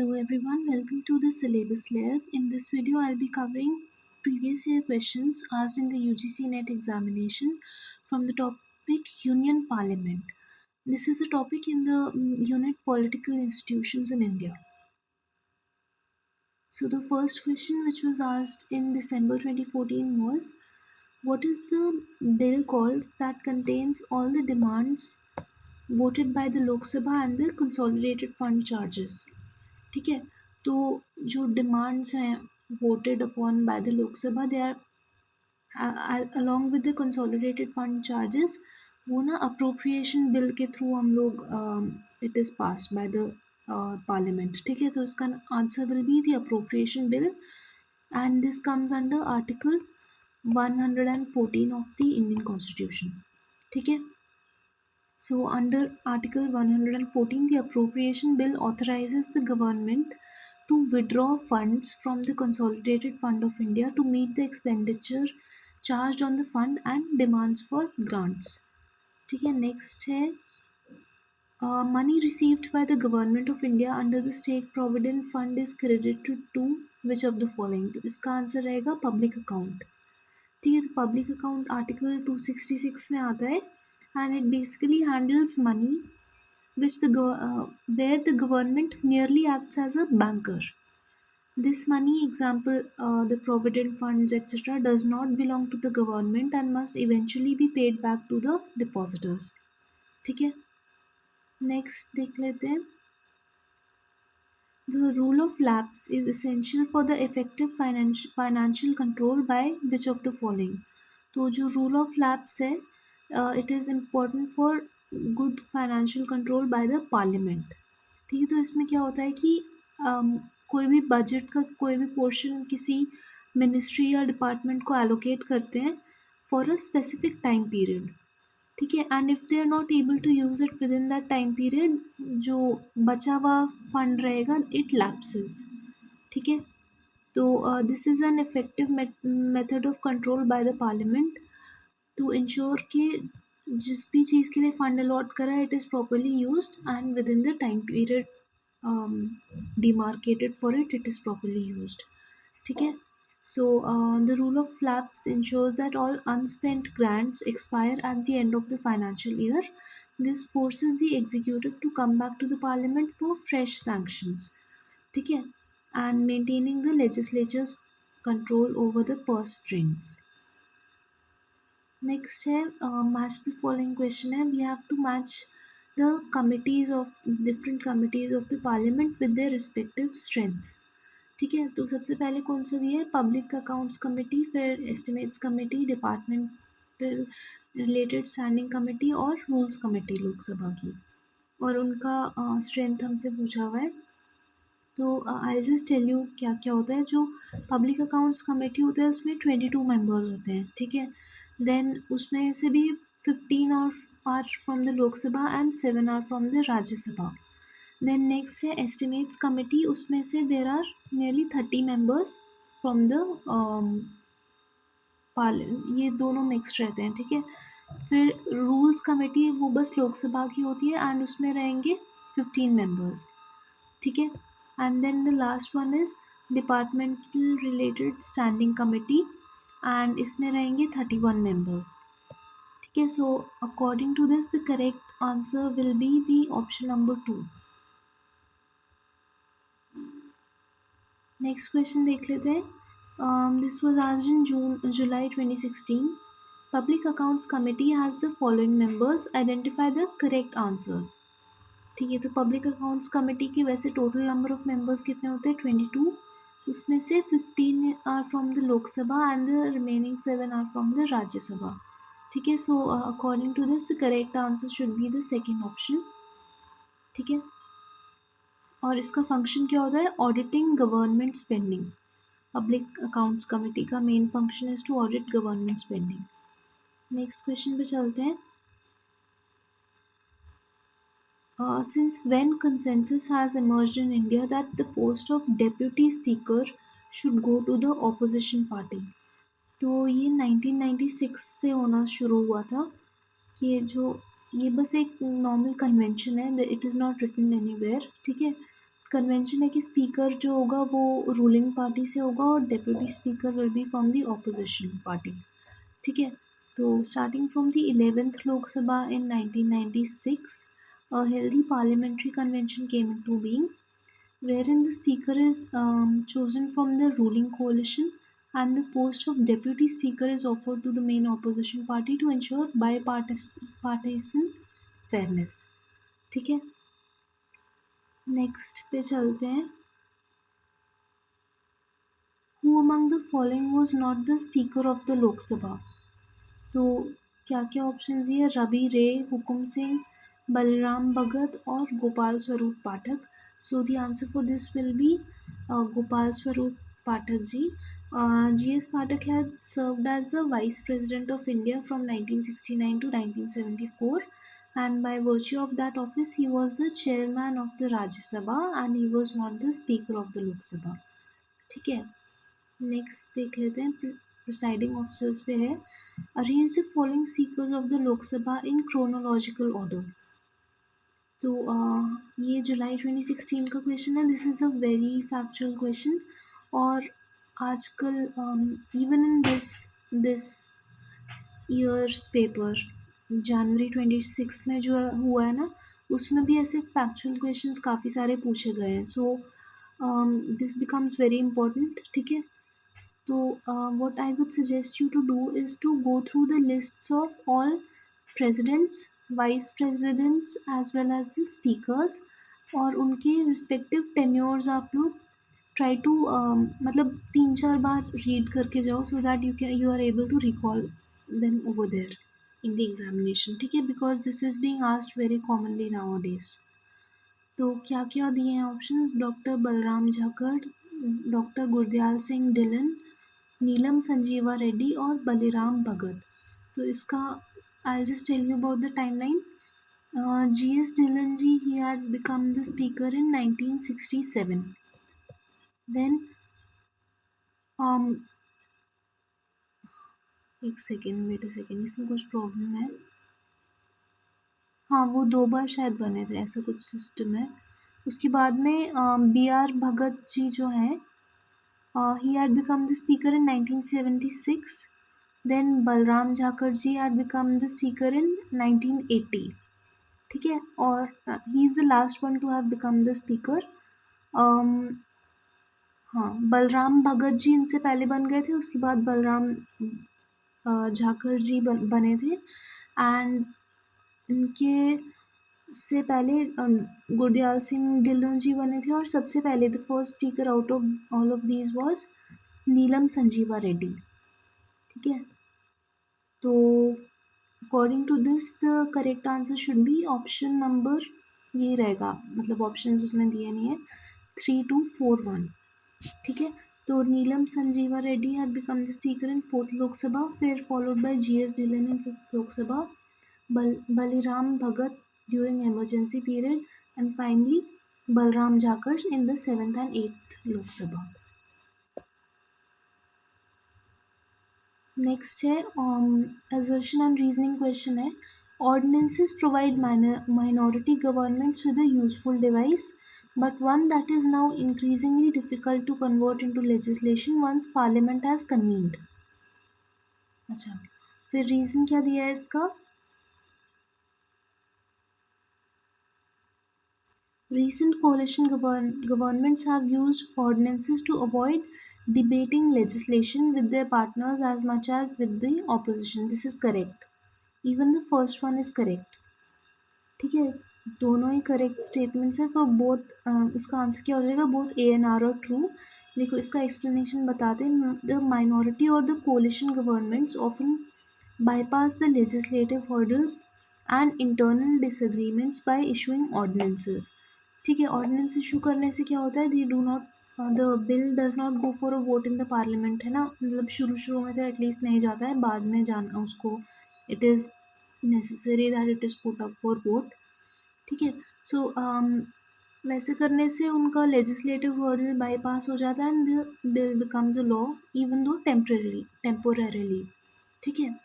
Hello everyone, welcome to the syllabus layers. In this video, I'll be covering previous year questions asked in the UGC NET examination from the topic Union Parliament. This is a topic in the unit Political Institutions in India. So the first question which was asked in December 2014 was, what is the bill called that contains all the demands voted by the Lok Sabha and the consolidated fund charges? ठीक है, तो जो demands हैं voted upon by the Lok Sabha they are along with the consolidated fund charges, वो ना appropriation bill के through हम लोग it is passed by the parliament. ठीक है, तो इसका answer will be the appropriation bill and this comes under article 114 of the Indian constitution. ठीक है, so under Article 114, the appropriation bill authorizes the government to withdraw funds from the Consolidated Fund of India to meet the expenditure charged on the fund and demands for grants. ठीक है, next है money received by the government of India under the state provident fund is credited to which of the following? तो इसका answer रहेगा public account. ठीक है, तो public account article 266 में आता है and it basically handles money which where the government merely acts as a banker. This money, example the provident funds etc., does not belong to the government and must eventually be paid back to the depositors. ठीक है, next देख लेते हैं. The rule of lapse is essential for the effective financial control by which of the following? तो जो rule of lapse है, it is important for good financial control by the parliament. ठीक है, तो इसमें क्या होता है कि कोई भी बजट का कोई भी पोर्शन किसी मिनिस्ट्री या डिपार्टमेंट को एलोकेट करते हैं for a specific time period. ठीक है, and if they are not able to use it within that time period, जो बचा हुआ फंड रहेगा इट लैप्सेस. ठीक है, तो this is an effective method of control by the parliament to ensure कि जिस भी चीज़ के लिए फंड अलॉट करा है it is properly used and with in the time period demarcated for it, it is properly used. ठीक है, so the rule of lapse ensures that all unspent grants expire at the end of the financial year. This forces the executive to come back to the parliament for fresh sanctions. ठीक है, and maintaining the legislature's control over the purse strings. Next है match the following question है. We have to match the committees of different committees of the parliament with their respective strengths. ठीक है, तो सबसे पहले कौन सा दिया है? पब्लिक अकाउंट्स कमेटी, फिर estimates committee, departmental related standing committee और रूल्स कमेटी लोकसभा की, और उनका स्ट्रेंथ हमसे पूछा हुआ है. तो आई जस्ट टेल यू क्या क्या होता है. जो पब्लिक अकाउंट्स कमेटी होता है उसमें 22 मेंबर्स होते हैं. ठीक है, देन उसमें से भी 15 are from the Lok Sabha and 7 are from the Rajya Sabha. Then next है estimates committee, उसमें से there are nearly 30 members from the ये दोनों मिक्स रहते हैं. ठीक है, फिर रूल्स कमेटी वो बस लोकसभा की होती है एंड उसमें रहेंगे 15 members. ठीक है, and then the last one is departmental related standing committee and इसमें रहेंगे 31 members. ठीक है, so according to this the correct answer will be the option number 2. Next question देख लेते हैं. This was asked in July 2016. Public accounts committee has the following members, identify the correct answers. ठीक है, तो public accounts committee की वैसे total number of members कितने होते हैं? 22. उसमें से 15 are from the Lok Sabha and the remaining 7 are from the Rajya Sabha. ठीक है, so according to this the correct answer should be the second option. ठीक है, और इसका फंक्शन क्या होता है? Auditing government spending. Public accounts committee का main function is to audit government spending. Next question पे चलते हैं. Since when consensus has emerged in India that the post of deputy speaker should go to the opposition party? तो ये 1996 से होना शुरू हुआ था कि जो ये बस एक नॉर्मल कन्वेंशन है, it is not written anywhere. ठीक है, कन्वेंशन है कि स्पीकर जो होगा वो रूलिंग पार्टी से होगा और deputy speaker will be from the opposition party. ठीक है। तो स्टार्टिंग फ्रॉम द 11th लोक सभा इन 1996 a healthy parliamentary convention came into being wherein the speaker is chosen from the ruling coalition and the post of deputy speaker is offered to the main opposition party to ensure bipartisan fairness। ठीक है। Next पे चलते हैं। Who among the following was not the speaker of the Lok Sabha. तो क्या क्या option है? रवि रे, हुकुम सिंह, बलराम भगत और Gopal Swarup Pathak. So the answer for this will be Gopal Swarup Pathak ji. GS Pathak had served as the Vice President of India from 1969 to 1974, and by virtue of that office, he was the Chairman of the Rajya Sabha and he was not the Speaker of the Lok Sabha। ठीक है। Next देख लेते हैं। Presiding officers पे है arrange the following speakers of the Lok Sabha in chronological order. तो ये जुलाई 2016 का क्वेश्चन है। This is a very factual question और आजकल even in this year's paper जनवरी 26 में जो हुआ है ना, उसमें भी ऐसे फैक्चुअल क्वेश्चंस काफ़ी सारे पूछे गए हैं। So this becomes very important. ठीक है। तो what I would suggest you to do is to go through the lists of all presidents, vice presidents as well as the speakers और उनके respective tenures आप लोग try to मतलब 3-4 बार read करके जाओ so that you are able to recall them over there in the examination। ठीक है। because this is being asked very commonly nowadays। तो क्या क्या दिए हैं options? Doctor Balram Jakhar, doctor Gurdial Singh Dhillon, Neelam Sanjiva Reddy और बलिराम भगत। तो इसका I just tell you about the timeline. GS Dillon ji, he had become the speaker in 1967। Then एक सेकेंड, वेट अ सेकेंड, इसमें कुछ प्रॉब्लम है। हाँ, वो 2 बार शायद बने थे, ऐसा कुछ सिस्टम है। उसके बाद में BR भगत जी जो हैं, he had become the speaker in 1976। Then Balram Jhakar ji had become the speaker in 1980। ठीक है। और he is the last one to have become the speaker। um, हाँ, बलराम भगत जी इनसे पहले बन गए थे, उसके बाद बलराम झाकर जी बने थे एंड इनके से पहले गुरदयाल सिंह ढिल्लों जी बने थे और सबसे पहले the first speaker out of all of these was Neelam Sanjiva Reddy. ठीक है। तो according to this the correct answer should be option number, ये रहेगा, मतलब ऑप्शन उसमें दिए नहीं है, 3, 2, 4, 1। ठीक है। तो Neelam Sanjiva Reddy had become the speaker in 4th Lok Sabha, फिर followed by GS Dillon in 5th Lok Sabha, Baliram Bhagat during emergency period, and finally Balram Jakar in the 7th and 8th Lok Sabha। Next है assertion and reasoning question है। Ordinances provide minority governments with a useful device, but one that is now increasingly difficult to convert into legislation once parliament has convened। अच्छा, फिर reason क्या दिया है इसका? Recent coalition governments have used ordinances to avoid debating legislation with their partners as much as with the opposition। This is correct। Even the first one is correct। ठीक है। दोनों ही करेक्ट स्टेटमेंट्स हैं for both. इसका answer क्या हो जाएगा? Both A and R और ट्रू। देखो इसका एक्सप्लेनेशन बताते हैं। द माइनॉरिटी और the coalition governments often bypass the legislative hurdles and internal disagreements by issuing ordinances। ठीक है। ऑर्डिनेंस इशू करने से क्या होता है? They do not the bill does not go for a vote in the parliament, है ना। मतलब शुरू में तो एटलीस्ट नहीं जाता है, बाद में जाना उसको, it is necessary that it is put up for vote. ठीक है। सो वैसे करने से उनका लेजिस्लेटिव हर्डल बाईपास हो जाता है and the bill becomes a law even though temporarily. ठीक है।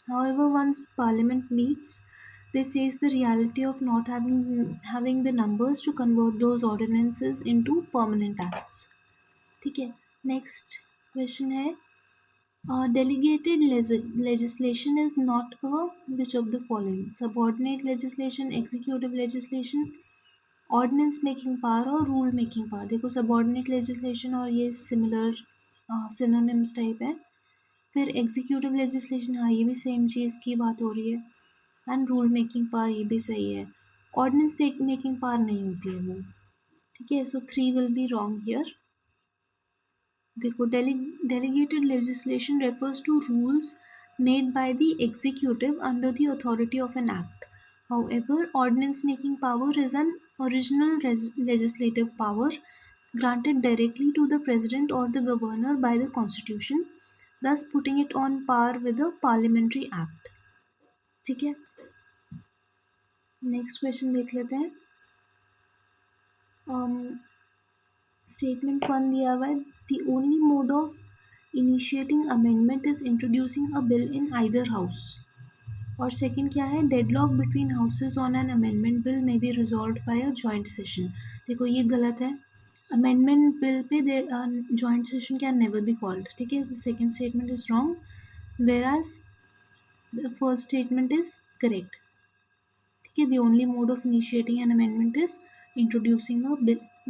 However, once Parliament meets, they face the reality of not having the numbers to convert those ordinances into permanent acts. ठीक है. Next question है, delegated legislation is not a which of the following: subordinate legislation, executive legislation, ordinance making power और rule making power. देखो subordinate legislation और ये similar synonyms type है. फिर executive legislation, हाँ ये भी सेम चीज़ की बात हो रही है. एंड रूल मेकिंग पावर, ये भी सही है. ऑर्डिनेंस मेकिंग पावर नहीं होती है वो. ठीक है, सो 3 विल बी रॉन्ग हियर. देखो delegated legislation refers to rules made by the executive under the authority of an act. However, ordinance making power is an original legislative power granted directly to the president or the governor by the constitution, thus putting it on par with a parliamentary act. ठीक है, next question देख लेते हैं. Statement 1 दिया हुआ है, the only mode of initiating amendment is introducing a bill in either house. और second क्या है, deadlock between houses on an amendment bill may be resolved by a joint session. देखो ये गलत है. अमेंडमेंट बिल पे joint session can never be called. ठीक है, the second statement is wrong, whereas the first statement is correct. ठीक है, the only mode of initiating an amendment is introducing a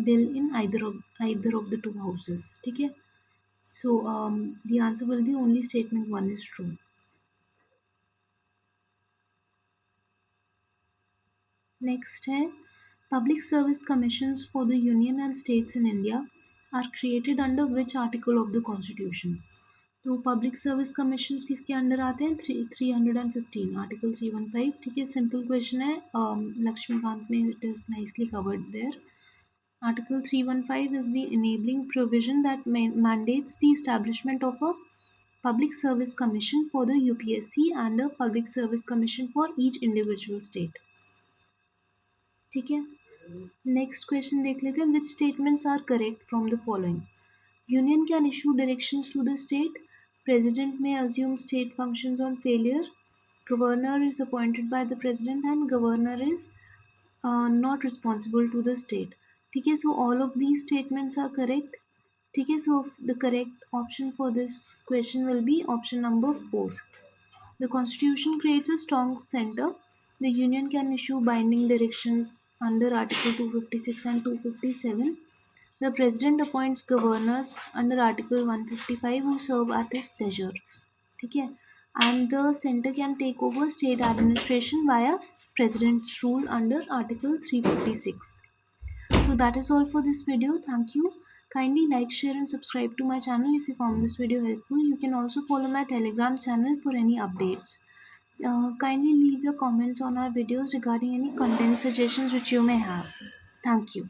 bill in either of the two houses. ठीक है, so the answer will be only statement 1 is true. Next है, public service commissions for the union and states in India are created under which article of the constitution? तो public service commission किसके under आते हैं, 315 article 315. ठीक है, simple question है. लक्ष्मीकांत में it is nicely covered there. Article 315 is the enabling provision that mandates the establishment of a public service commission for the UPSC and a public service commission for each individual state. ठीक है, next question देख लेते हैं. which statements are correct from the following? Union can issue directions to the state. President may assume state functions on failure. Governor is appointed by the president and governor is not responsible to the state. ठीक है, so all of these statements are correct. ठीक है, so the correct option for this question will be option number 4. The constitution creates a strong center. The union can issue binding directions under article 256 and 257. The president appoints governors under Article 155 who serve at his pleasure. ठीक है, and the center can take over state administration via president's rule under Article 356. So that is all for this video. Thank you. Kindly like, share and subscribe to my channel if you found this video helpful. You can also follow my Telegram channel for any updates. Kindly leave your comments on our videos regarding any content suggestions which you may have. Thank you.